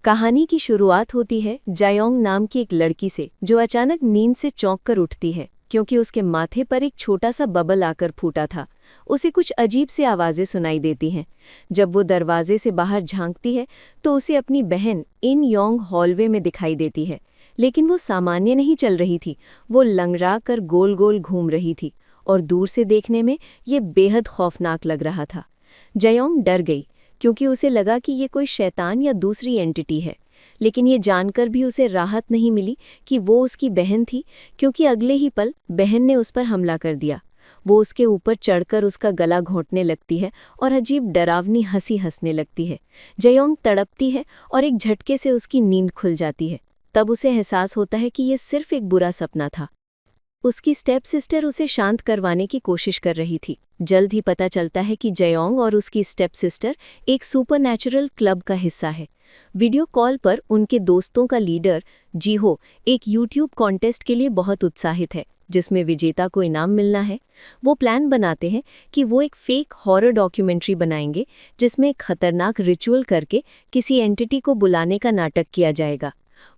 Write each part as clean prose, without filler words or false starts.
कहानी की शुरुआत होती है जायोंग नाम की एक लड़की से जो अचानक नींद से चौंक कर उठती है क्योंकि उसके माथे पर एक छोटा सा बबल आकर फूटा था। उसे कुछ अजीब सी आवाज़ें सुनाई देती हैं। जब वो दरवाजे से बाहर झांकती है तो उसे अपनी बहन इन योंग हॉलवे में दिखाई देती है, लेकिन वो सामान्य नहीं चल रही थी। वो लंगड़ा कर गोल गोल घूम रही थी और दूर से देखने में ये बेहद खौफनाक लग रहा था। जायोंग डर गई क्योंकि उसे लगा कि ये कोई शैतान या दूसरी एंटिटी है, लेकिन ये जानकर भी उसे राहत नहीं मिली कि वो उसकी बहन थी, क्योंकि अगले ही पल बहन ने उस पर हमला कर दिया। वो उसके ऊपर चढ़कर उसका गला घोंटने लगती है और अजीब डरावनी हंसी हंसने लगती है। जायोंग तड़पती है और एक झटके से उसकी नींद खुल जाती है। तब उसे एहसास होता है कि ये सिर्फ एक बुरा सपना था। उसकी स्टेप सिस्टर उसे शांत करवाने की कोशिश कर रही थी। जल्द ही पता चलता है कि जायोंग और उसकी स्टेप सिस्टर एक सुपरनैचुरल क्लब का हिस्सा है। वीडियो कॉल पर उनके दोस्तों का लीडर जीहो एक यूट्यूब कॉन्टेस्ट के लिए बहुत उत्साहित है, जिसमें विजेता को इनाम मिलना है। वो प्लान बनाते हैं कि वो एक फेक हॉरर डॉक्यूमेंट्री बनाएंगे जिसमें एक खतरनाक रिचुअल करके किसी एंटिटी को बुलाने का नाटक किया जाएगा।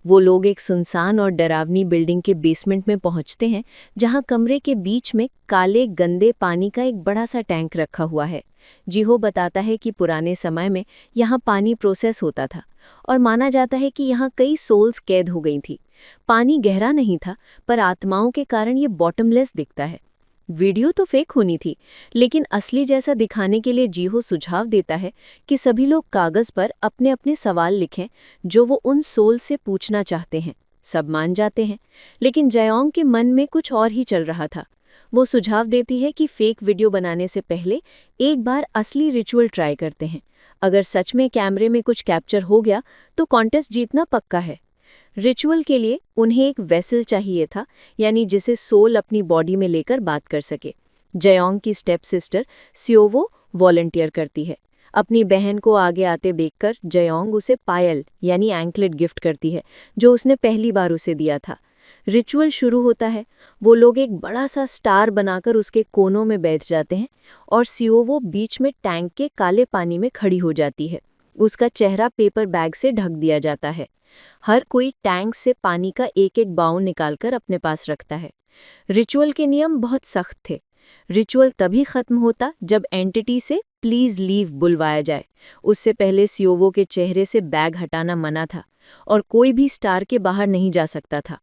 वो लोग एक सुनसान और डरावनी बिल्डिंग के बेसमेंट में पहुंचते हैं, जहां कमरे के बीच में काले गंदे पानी का एक बड़ा सा टैंक रखा हुआ है। जीहो बताता है कि पुराने समय में यहाँ पानी प्रोसेस होता था और माना जाता है कि यहाँ कई सोल्स कैद हो गई थी। पानी गहरा नहीं था, पर आत्माओं के कारण ये बॉटमलेस दिखता है। वीडियो तो फेक होनी थी, लेकिन असली जैसा दिखाने के लिए जीहो सुझाव देता है कि सभी लोग कागज पर अपने अपने सवाल लिखें जो वो उन सोल से पूछना चाहते हैं। सब मान जाते हैं, लेकिन जायोंग के मन में कुछ और ही चल रहा था। वो सुझाव देती है कि फेक वीडियो बनाने से पहले एक बार असली रिचुअल ट्राई करते हैं। अगर सच में कैमरे में कुछ कैप्चर हो गया तो कॉन्टेस्ट जीतना पक्का है। रिचुअल के लिए उन्हें एक वेसल चाहिए था, यानी जिसे सोल अपनी बॉडी में लेकर बात कर सके। जायोंग की स्टेप सिस्टर सियोवो वॉलंटियर करती है। अपनी बहन को आगे आते देखकर जायोंग उसे पायल यानी एंकलेट गिफ्ट करती है, जो उसने पहली बार उसे दिया था। रिचुअल शुरू होता है। वो लोग एक बड़ा सा स्टार बनाकर उसके कोनों में बैठ जाते हैं और सियोवो बीच में टैंक के काले पानी में खड़ी हो जाती है। उसका चेहरा पेपर बैग से ढक दिया जाता है। हर कोई टैंक से पानी का एक एक बाउल निकालकर अपने पास रखता है। रिचुअल के नियम बहुत सख्त थे। रिचुअल तभी खत्म होता जब एंटिटी से प्लीज लीव बुलवाया जाए। उससे पहले सियोवो के चेहरे से बैग हटाना मना था और कोई भी स्टार के बाहर नहीं जा सकता था।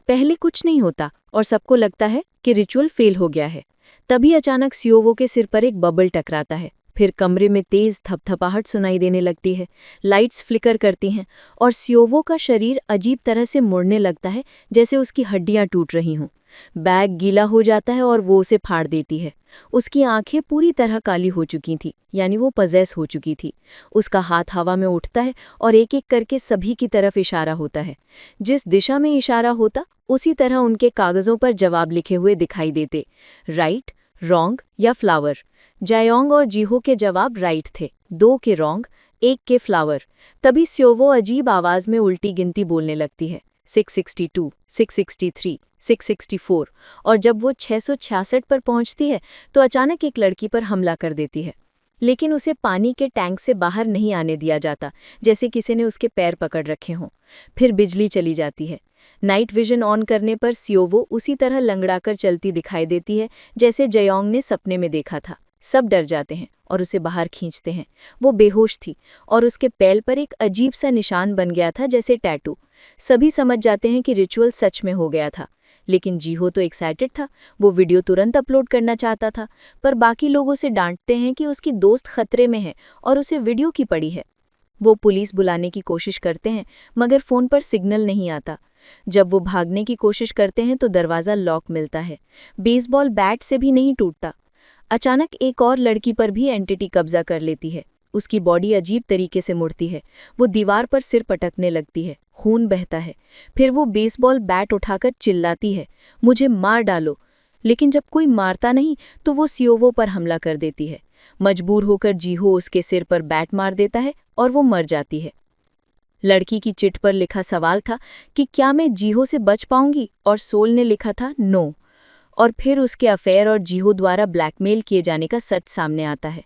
पहले कुछ नहीं होता और सबको लगता है कि रिचुअल फेल हो गया है। तभी अचानक सियोवो के सिर पर एक बबल टकराता है। फिर कमरे में तेज थपथपाहट सुनाई देने लगती है। लाइट्स फ्लिकर करती हैं और सियोवो का शरीर अजीब तरह से मुड़ने लगता है, जैसे उसकी हड्डियां टूट रही हों। बैग गीला हो जाता है और वो उसे फाड़ देती है। उसकी आंखें पूरी तरह काली हो चुकी थीं, यानी वो पजेस हो चुकी थी। उसका हाथ हवा में उठता है और एक एक करके सभी की तरफ इशारा होता है। जिस दिशा में इशारा होता उसी तरह उनके कागजों पर जवाब लिखे हुए दिखाई देते, राइट, रॉन्ग या फ्लावर। जायोंग और जीहो के जवाब राइट थे, 2 के रॉन्ग, 1 के फ्लावर। तभी सियोवो अजीब आवाज में उल्टी गिनती बोलने लगती है, 662, 663, 664। और जब वो 666 पर पहुंचती है तो अचानक एक लड़की पर हमला कर देती है, लेकिन उसे पानी के टैंक से बाहर नहीं आने दिया जाता, जैसे किसी ने उसके पैर पकड़ रखे हों। फिर बिजली चली जाती है। नाइट विजन ऑन करने पर सियोवो उसी तरह लंगड़ाकर चलती दिखाई देती है जैसे जायोंग ने सपने में देखा था। सब डर जाते हैं और उसे बाहर खींचते हैं। वो बेहोश थी और उसके पैर पर एक अजीब सा निशान बन गया था, जैसे टैटू। सभी समझ जाते हैं कि रिचुअल सच में हो गया था, लेकिन जीहो तो एक्साइटेड था। वो वीडियो तुरंत अपलोड करना चाहता था, पर बाकी लोग उसे डांटते हैं कि उसकी दोस्त खतरे में है और उसे वीडियो की पड़ी है। वो पुलिस बुलाने की कोशिश करते हैं, मगर फ़ोन पर सिग्नल नहीं आता। जब वो भागने की कोशिश करते हैं तो दरवाज़ा लॉक मिलता है। बेसबॉल बैट से भी नहीं टूटता। अचानक एक और लड़की पर भी एंटिटी कब्जा कर लेती है। उसकी बॉडी अजीब तरीके से मुड़ती है। वो दीवार पर सिर पटकने लगती है, खून बहता है। फिर वो बेसबॉल बैट उठाकर चिल्लाती है, मुझे मार डालो। लेकिन जब कोई मारता नहीं तो वो सियोवो पर हमला कर देती है। मजबूर होकर जीहो उसके सिर पर बैट मार देता है और वो मर जाती है। लड़की की चिट पर लिखा सवाल था कि क्या मैं जीहो से बच पाऊंगी, और सोल ने लिखा था नो। और फिर उसके अफेयर और जीहो द्वारा ब्लैकमेल किए जाने का सच सामने आता है।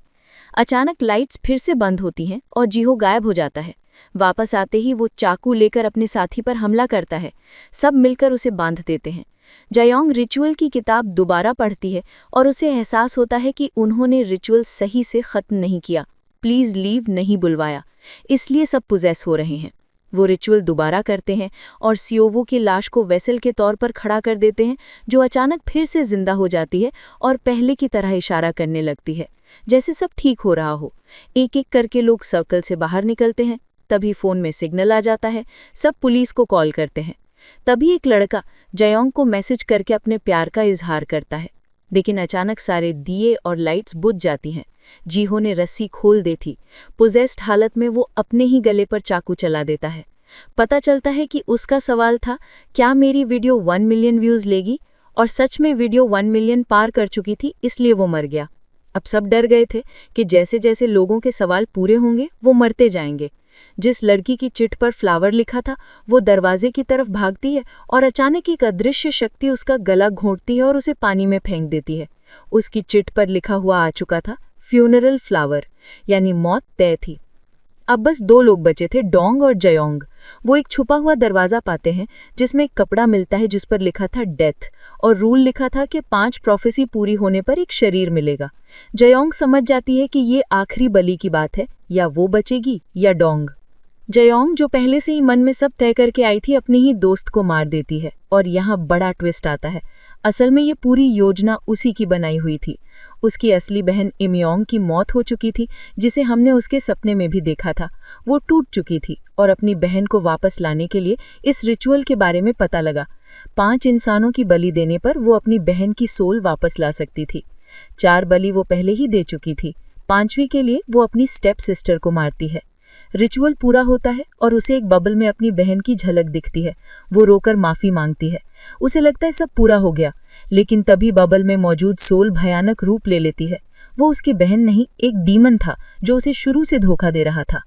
अचानक लाइट्स फिर से बंद होती हैं और जीहो गायब हो जाता है। वापस आते ही वो चाकू लेकर अपने साथी पर हमला करता है। सब मिलकर उसे बांध देते हैं। जयोंग रिचुअल की किताब दोबारा पढ़ती है और उसे एहसास होता है कि उन्होंने रिचुअल सही से ख़त्म नहीं किया, प्लीज़ लीव नहीं बुलवाया, इसलिए सब पुजेस हो रहे हैं। वो रिचुअल दोबारा करते हैं और सियोवो की लाश को वेसल के तौर पर खड़ा कर देते हैं, जो अचानक फिर से जिंदा हो जाती है और पहले की तरह इशारा करने लगती है, जैसे सब ठीक हो रहा हो। एक एक करके लोग सर्कल से बाहर निकलते हैं। तभी फ़ोन में सिग्नल आ जाता है। सब पुलिस को कॉल करते हैं। तभी एक लड़का जयोंग को मैसेज करके अपने प्यार का इजहार करता है, लेकिन अचानक सारे दिए और लाइट्स बुझ जाती हैं। जीहो ने रस्सी खोल दी थी। पोजेस्ड हालत में वो अपने ही गले पर चाकू चला देता है। पता चलता है कि उसका सवाल था, क्या मेरी वीडियो 1 मिलियन व्यूज़ लेगी? और सच में वीडियो 1 मिलियन पार कर चुकी थी, इसलिए वो मर गया। अब सब डर गए थे कि जैसे जैसे लोगों के सवाल पूरे होंगे वो मरते जाएंगे। जिस लड़की की चिट पर फ्लावर लिखा था वो दरवाजे की तरफ भागती है और अचानक एक अदृश्य शक्ति उसका गला घोंटती है और उसे पानी में फेंक देती है। उसकी चिट पर लिखा हुआ आ चुका था फ्यूनरल फ्लावर, यानी मौत तय थी। अब बस 2 लोग बचे थे, डोंग और जयोंग। वो एक छुपा हुआ दरवाज़ा पाते हैं जिसमें एक कपड़ा मिलता है जिस पर लिखा था डेथ, और रूल लिखा था कि 5 प्रोफेसी पूरी होने पर एक शरीर मिलेगा। जयोंग समझ जाती है कि ये आखिरी बलि की बात है, या वो बचेगी या डोंग। जयोंग, जो पहले से ही मन में सब तय करके आई थी, अपने ही दोस्त को मार देती है। और यहाँ बड़ा ट्विस्ट आता है। असल में ये पूरी योजना उसी की बनाई हुई थी। उसकी असली बहन इमयोंग की मौत हो चुकी थी, जिसे हमने उसके सपने में भी देखा था। वो टूट चुकी थी और अपनी बहन को वापस लाने के लिए इस रिचुअल के बारे में पता लगा। 5 इंसानों की बलि देने पर वो अपनी बहन की सोल वापस ला सकती थी। 4 बलि वो पहले ही दे चुकी थी। 5वीं के लिए वो अपनी स्टेप सिस्टर को मारती है। रिचुअल पूरा होता है और उसे एक बबल में अपनी बहन की झलक दिखती है। वो रोकर माफ़ी मांगती है। उसे लगता है सब पूरा हो गया, लेकिन तभी बबल में मौजूद सोल भयानक रूप ले लेती है। वो उसकी बहन नहीं, एक डीमन था जो उसे शुरू से धोखा दे रहा था।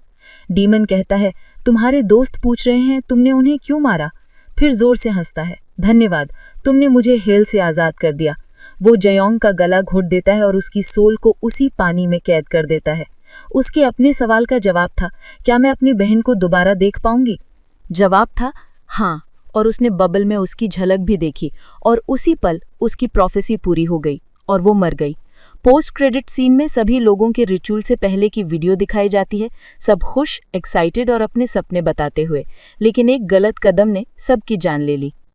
डीमन कहता है, तुम्हारे दोस्त पूछ रहे हैं तुमने उन्हें क्यों मारा? फिर जोर से हंसता है, धन्यवाद, तुमने मुझे हेल से आज़ाद कर दिया। वो जयोंग का गला घोट देता है और उसकी सोल को उसी पानी में कैद कर देता है। उसके अपने सवाल का जवाब था, क्या मैं अपनी बहन को दोबारा देख पाऊंगी? जवाब था हाँ, और उसने बबल में उसकी झलक भी देखी और उसी पल उसकी प्रोफेसी पूरी हो गई और वो मर गई। पोस्ट क्रेडिट सीन में सभी लोगों के रिचुअल से पहले की वीडियो दिखाई जाती है, सब खुश, एक्साइटेड और अपने सपने बताते हुए, लेकिन एक गलत कदम ने सबकी जान ले ली।